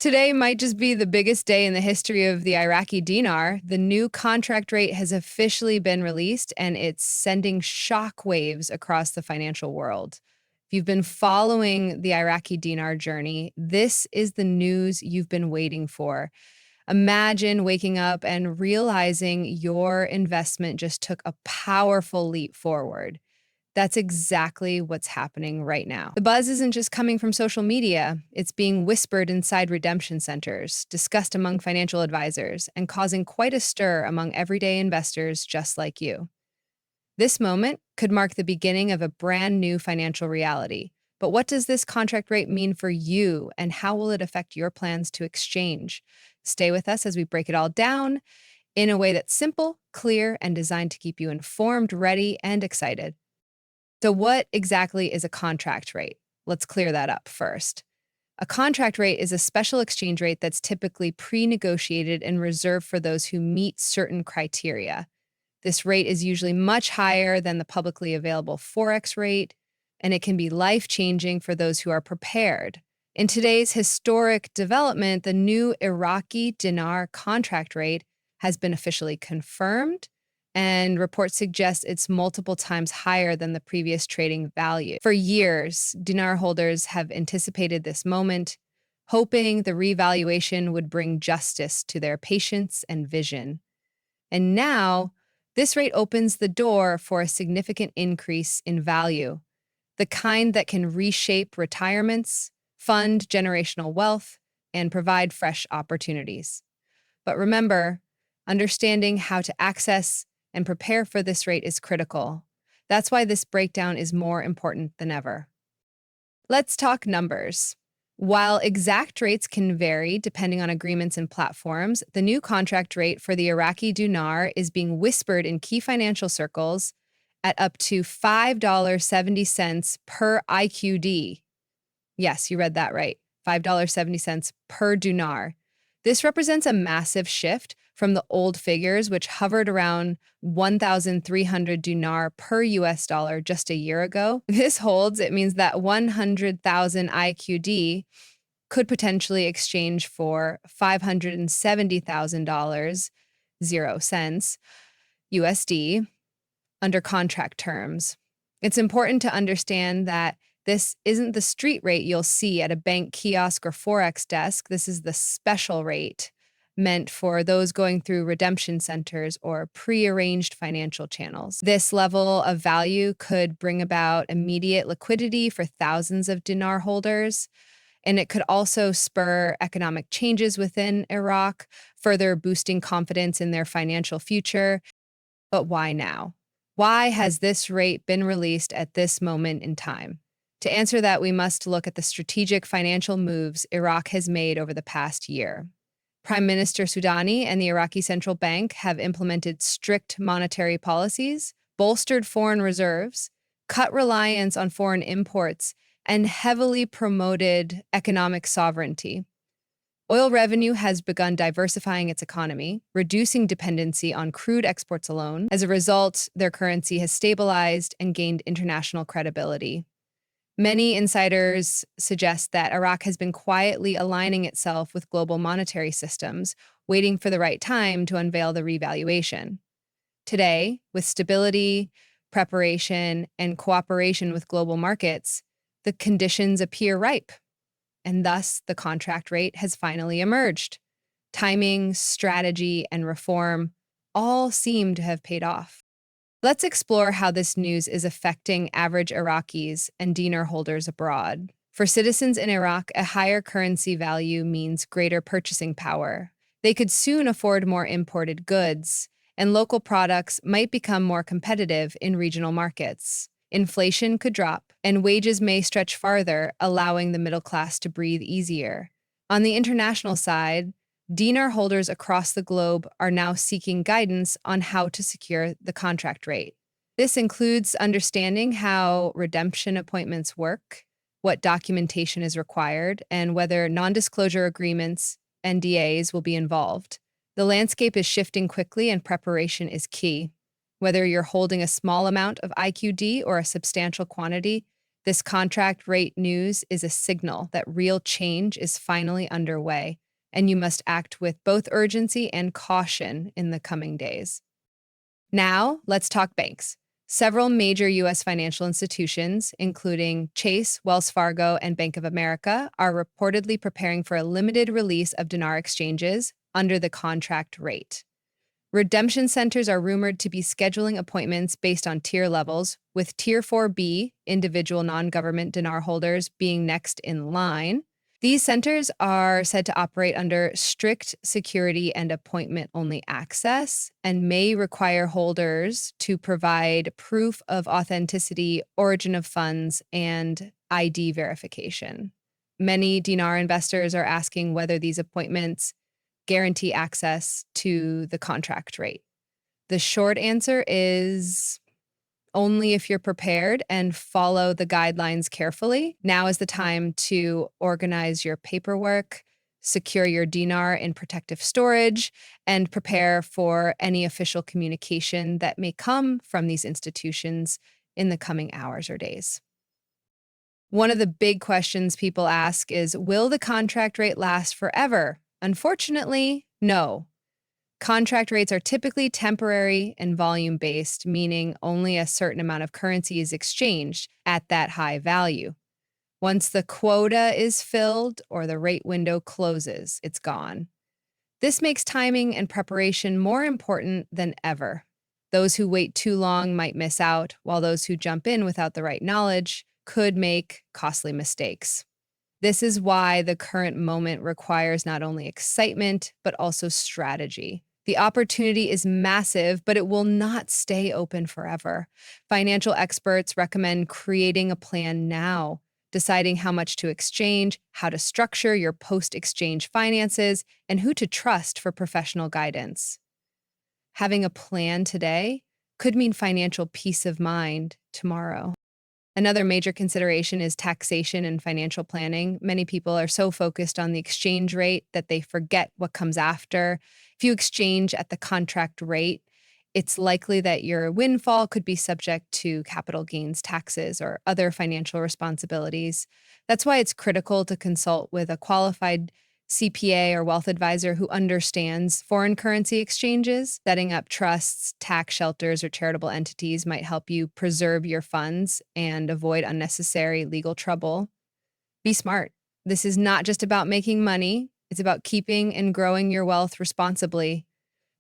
Today might just be the biggest day in the history of the Iraqi dinar. The new contract rate has officially been released, and it's sending shockwaves across the financial world. If you've been following the Iraqi dinar journey, this is the news you've been waiting for. Imagine waking up and realizing your investment just took a powerful leap forward. That's exactly what's happening right now. The buzz isn't just coming from social media, it's being whispered inside redemption centers, discussed among financial advisors, and causing quite a stir among everyday investors just like you. This moment could mark the beginning of a brand new financial reality. But what does this contract rate mean for you, and how will it affect your plans to exchange? Stay with us as we break it all down in a way that's simple, clear, and designed to keep you informed, ready, and excited. So, what exactly is a contract rate? Let's clear that up first. A contract rate is a special exchange rate that's typically pre negotiated and reserved for those who meet certain criteria. This rate is usually much higher than the publicly available Forex rate, and it can be life changing for those who are prepared. In today's historic development, the new Iraqi dinar contract rate has been officially confirmed, and reports suggest it's multiple times higher than the previous trading value. For years, dinar holders have anticipated this moment, hoping the revaluation would bring justice to their patience and vision. And now, this rate opens the door for a significant increase in value, the kind that can reshape retirements, fund generational wealth, and provide fresh opportunities. But remember, understanding how to access and prepare for this rate is critical. That's why this breakdown is more important than ever. Let's talk numbers. While exact rates can vary depending on agreements and platforms, the new contract rate for the Iraqi dinar is being whispered in key financial circles at up to $5.70 per IQD. Yes, you read that right. $5.70 per dinar. This represents a massive shift from the old figures, which hovered around 1,300 dinar per US dollar just a year ago. If this holds, it means that 100,000 IQD could potentially exchange for $570,000, 0 cents, USD, under contract terms. It's important to understand that this isn't the street rate you'll see at a bank kiosk or Forex desk. This is the special rate meant for those going through redemption centers or pre-arranged financial channels. This level of value could bring about immediate liquidity for thousands of dinar holders, and it could also spur economic changes within Iraq, further boosting confidence in their financial future. But why now? Why has this rate been released at this moment in time? To answer that, we must look at the strategic financial moves Iraq has made over the past year. Prime Minister Soudani and the Iraqi Central Bank have implemented strict monetary policies, bolstered foreign reserves, cut reliance on foreign imports, and heavily promoted economic sovereignty. Oil revenue has begun diversifying its economy, reducing dependency on crude exports alone. As a result, their currency has stabilized and gained international credibility. Many insiders suggest that Iraq has been quietly aligning itself with global monetary systems, waiting for the right time to unveil the revaluation. Today, with stability, preparation, and cooperation with global markets, the conditions appear ripe, and thus the contract rate has finally emerged. Timing, strategy, and reform all seem to have paid off. Let's explore how this news is affecting average Iraqis and dinar holders abroad. For citizens in Iraq, a higher currency value means greater purchasing power. They could soon afford more imported goods, and local products might become more competitive in regional markets. Inflation could drop, and wages may stretch farther, allowing the middle class to breathe easier. On the international side, dinar holders across the globe are now seeking guidance on how to secure the contract rate. This includes understanding how redemption appointments work, what documentation is required, and whether non-disclosure agreements, NDAs, will be involved. The landscape is shifting quickly, and preparation is key. Whether you're holding a small amount of IQD or a substantial quantity, This contract rate news is a signal that real change is finally underway, and you must act with both urgency and caution in the coming days. Now, let's talk banks. Several major U.S. financial institutions, including Chase, Wells Fargo, and Bank of America, are reportedly preparing for a limited release of dinar exchanges under the contract rate. Redemption centers are rumored to be scheduling appointments based on tier levels, with Tier 4B, individual non-government dinar holders, being next in line. These centers are said to operate under strict security and appointment-only access and may require holders to provide proof of authenticity, origin of funds, and ID verification. Many dinar investors are asking whether these appointments guarantee access to the contract rate. The short answer is only if you're prepared and follow the guidelines carefully. Now is the time to organize your paperwork, secure your dinar in protective storage, and prepare for any official communication that may come from these institutions in the coming hours or days. One of the big questions people ask is, will the contract rate last forever? Unfortunately, no. Contract rates are typically temporary and volume-based, meaning only a certain amount of currency is exchanged at that high value. Once the quota is filled or the rate window closes, it's gone. This makes timing and preparation more important than ever. Those who wait too long might miss out, while those who jump in without the right knowledge could make costly mistakes. This is why the current moment requires not only excitement, but also strategy. The opportunity is massive, but it will not stay open forever. Financial experts recommend creating a plan now, deciding how much to exchange, how to structure your post-exchange finances, and who to trust for professional guidance. Having a plan today could mean financial peace of mind tomorrow. Another major consideration is taxation and financial planning. Many people are so focused on the exchange rate that they forget what comes after. If you exchange at the contract rate, it's likely that your windfall could be subject to capital gains taxes or other financial responsibilities. That's why it's critical to consult with a qualified CPA or wealth advisor who understands foreign currency exchanges. Setting up trusts, tax shelters, or charitable entities might help you preserve your funds and avoid unnecessary legal trouble. Be smart. This is not just about making money, it's about keeping and growing your wealth responsibly.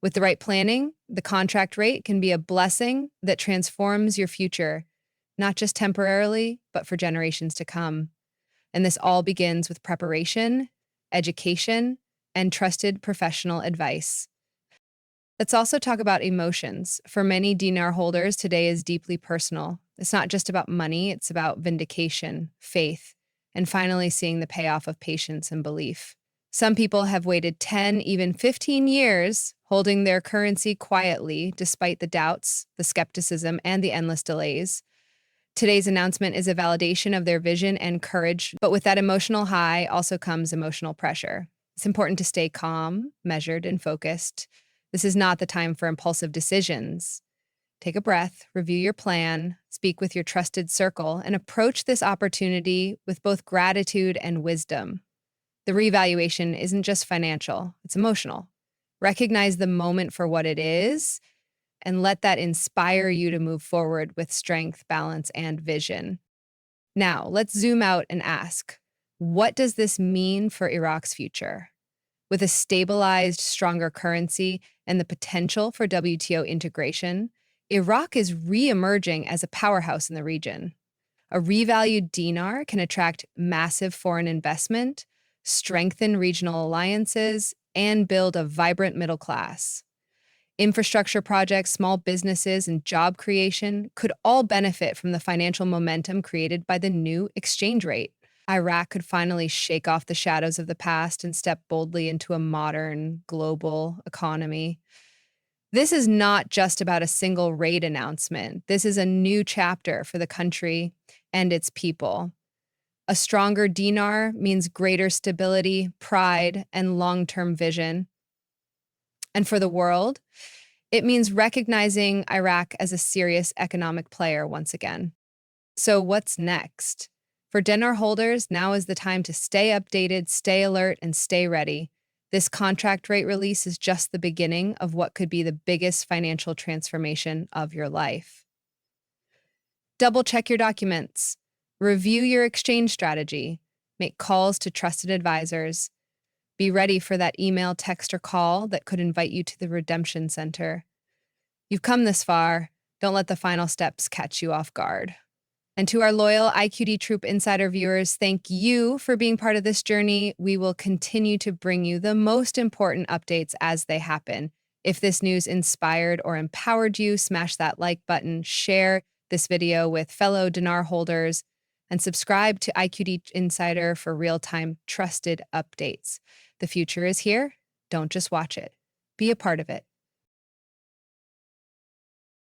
With the right planning, the contract rate can be a blessing that transforms your future, not just temporarily, but for generations to come. And this all begins with preparation, education, and trusted professional advice. Let's also talk about emotions. For many dinar holders, today is deeply personal. It's not just about money, it's about vindication, faith, and finally seeing the payoff of patience and belief. Some people have waited 10, even 15 years holding their currency quietly despite the doubts, the skepticism, and the endless delays. Today's announcement is a validation of their vision and courage, but with that emotional high also comes emotional pressure. It's important to stay calm, measured, and focused. This is not the time for impulsive decisions. Take a breath, review your plan, speak with your trusted circle, and approach this opportunity with both gratitude and wisdom. The revaluation isn't just financial, it's emotional. Recognize the moment for what it is, and let that inspire you to move forward with strength, balance, and vision. Now, let's zoom out and ask, what does this mean for Iraq's future? With a stabilized, stronger currency and the potential for WTO integration, Iraq is re-emerging as a powerhouse in the region. A revalued dinar can attract massive foreign investment, strengthen regional alliances, and build a vibrant middle class. Infrastructure projects, small businesses, and job creation could all benefit from the financial momentum created by the new exchange rate. Iraq could finally shake off the shadows of the past and step boldly into a modern, global economy. This is not just about a single rate announcement. This is a new chapter for the country and its people. A stronger dinar means greater stability, pride, and long-term vision. And for the world, it means recognizing Iraq as a serious economic player once again. So, what's next? For Dinar holders, now is the time to stay updated, stay alert, and stay ready. This contract rate release is just the beginning of what could be the biggest financial transformation of your life. Double check your documents, review your exchange strategy, make calls to trusted advisors, be ready for that email, text, or call that could invite you to the redemption center. You've come this far. Don't let the final steps catch you off guard. And to our loyal IQD Troop Insider viewers, thank you for being part of this journey. We will continue to bring you the most important updates as they happen. If this news inspired or empowered you, smash that like button, share this video with fellow Dinar holders, and subscribe to IQD Insider for real-time trusted updates. The future is here. Don't just watch it. Be a part of it.